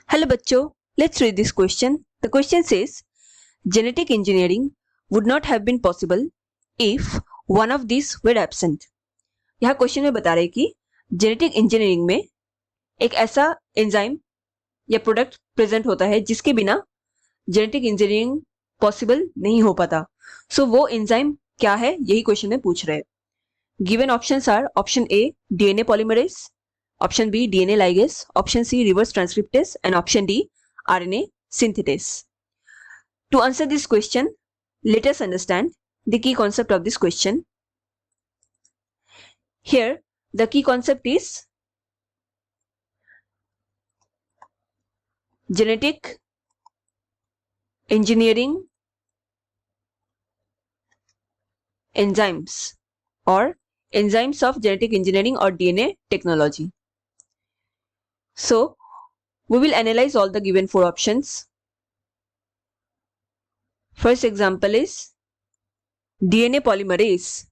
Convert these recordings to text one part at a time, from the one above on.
Hello बच्चों, let's read this question. The question says, genetic engineering would not have been possible if one of these were absent. यहाँ question में बता रहे हैं कि genetic engineering में एक ऐसा एंजाइम या प्रोडक्ट प्रेजेंट होता है जिसके बिना जेनेटिक इंजीनियरिंग पॉसिबल नहीं हो पाता. सो वो एंजाइम क्या है, यही क्वेश्चन में पूछ रहे हैं. Given options are option A DNA polymerase, option B DNA ligase, option C reverse transcriptase and option D RNA synthetase. To answer this question, let us understand the key concept of this question. Here the key concept is genetic engineering enzymes or enzymes of genetic engineering or DNA technology. So we will analyze all the given four options. First example is DNA polymerase.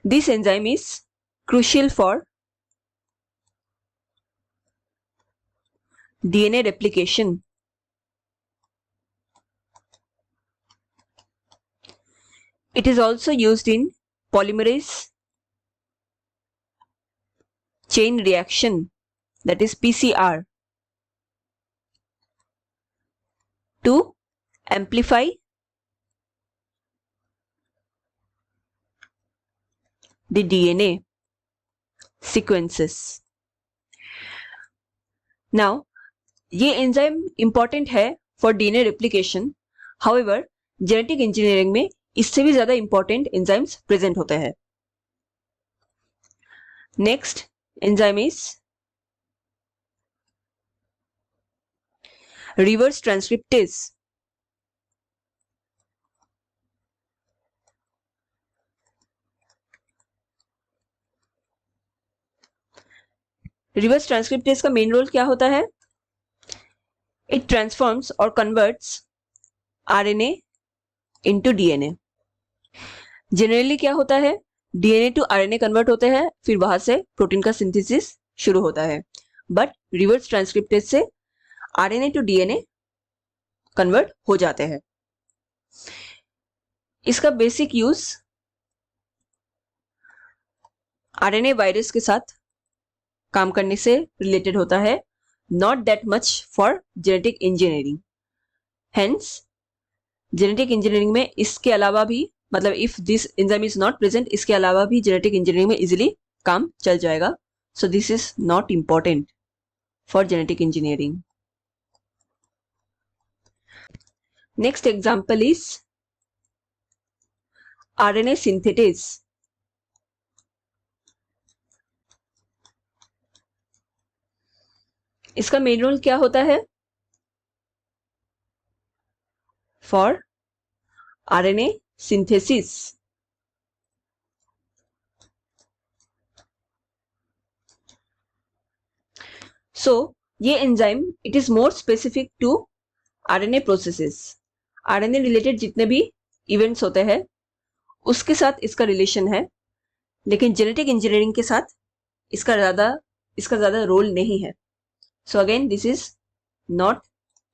This enzyme is crucial for DNA replication. It is also used in polymerase chain reaction, that is PCR, to amplify the DNA sequences. Now, ये enzyme important है for DNA replication. However genetic engineering में इससे भी ज्यादा important enzymes present होते हैं. Next enzyme is reverse transcriptase. Reverse transcriptase का main role क्या होता है? इट ट्रांसफॉर्म्स और converts RNA into DNA. Generally क्या होता है, डीएनए टू आरएनए कन्वर्ट होते हैं, फिर वहां से प्रोटीन का सिंथेसिस शुरू होता है. बट रिवर्स ट्रांसक्रिप्टेज से आरएनए टू डीएनए कन्वर्ट हो जाते हैं. इसका बेसिक यूज आरएनए वायरस के साथ काम करने से रिलेटेड होता है, not that much for genetic engineering. Hence genetic engineering में इसके अलावा भी, मतलब if this enzyme is not present, इसके अलावा भी जेनेटिक इंजीनियरिंग में इजीली काम चल जाएगा. So this is not important for genetic engineering. Next example is RNA synthetase. इसका मेन रोल क्या होता है? For RNA synthesis. सो ये enzyme it is more specific to RNA processes. RNA related जितने भी इवेंट्स होते हैं उसके साथ इसका रिलेशन है, लेकिन जेनेटिक इंजीनियरिंग के साथ इसका ज्यादा रोल नहीं है. So again, this is not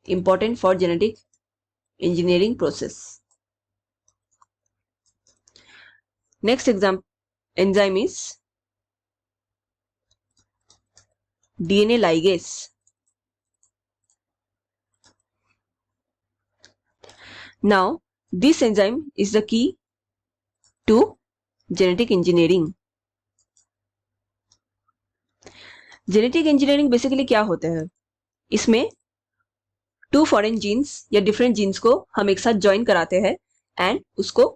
important for genetic engineering process. Next enzyme is DNA ligase. Now, this enzyme is the key to genetic engineering. Genetic engineering basically क्या होता है? इसमें टू फॉरेन जीन्स या different jeans को हम एक साथ join कराते हैं एंड उसको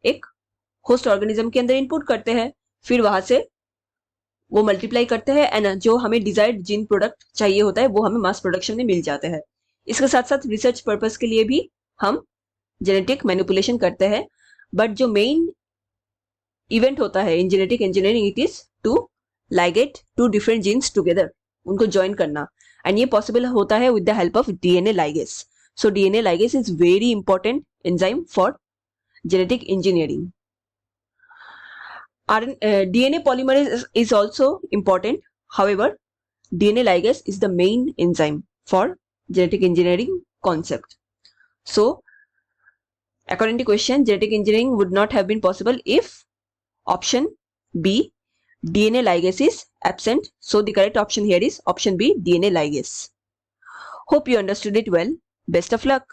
एक होस्ट ऑर्गेनिज्म के अंदर इनपुट करते हैं, फिर वहां से वो मल्टीप्लाई करते हैं एंड जो हमें डिजायर्ड जीन प्रोडक्ट चाहिए होता है वो हमें मास प्रोडक्शन में मिल जाते हैं. इसके साथ साथ रिसर्च पर्पस के लिए भी हम जेनेटिक मैनिपुलेशन करते हैं. बट जो मेन इवेंट होता है in genetic engineering, it is to ligate two different genes together, उनको join करना, and ये possible होता है with the help of DNA ligase. So DNA ligase is very important enzyme for genetic engineering. DNA polymerase is also important. However, DNA ligase is the main enzyme for genetic engineering concept. So, according to question, genetic engineering would not have been possible if option B, DNA ligase is absent. So, the correct option here is option B, DNA ligase. Hope you understood it well. Best of luck.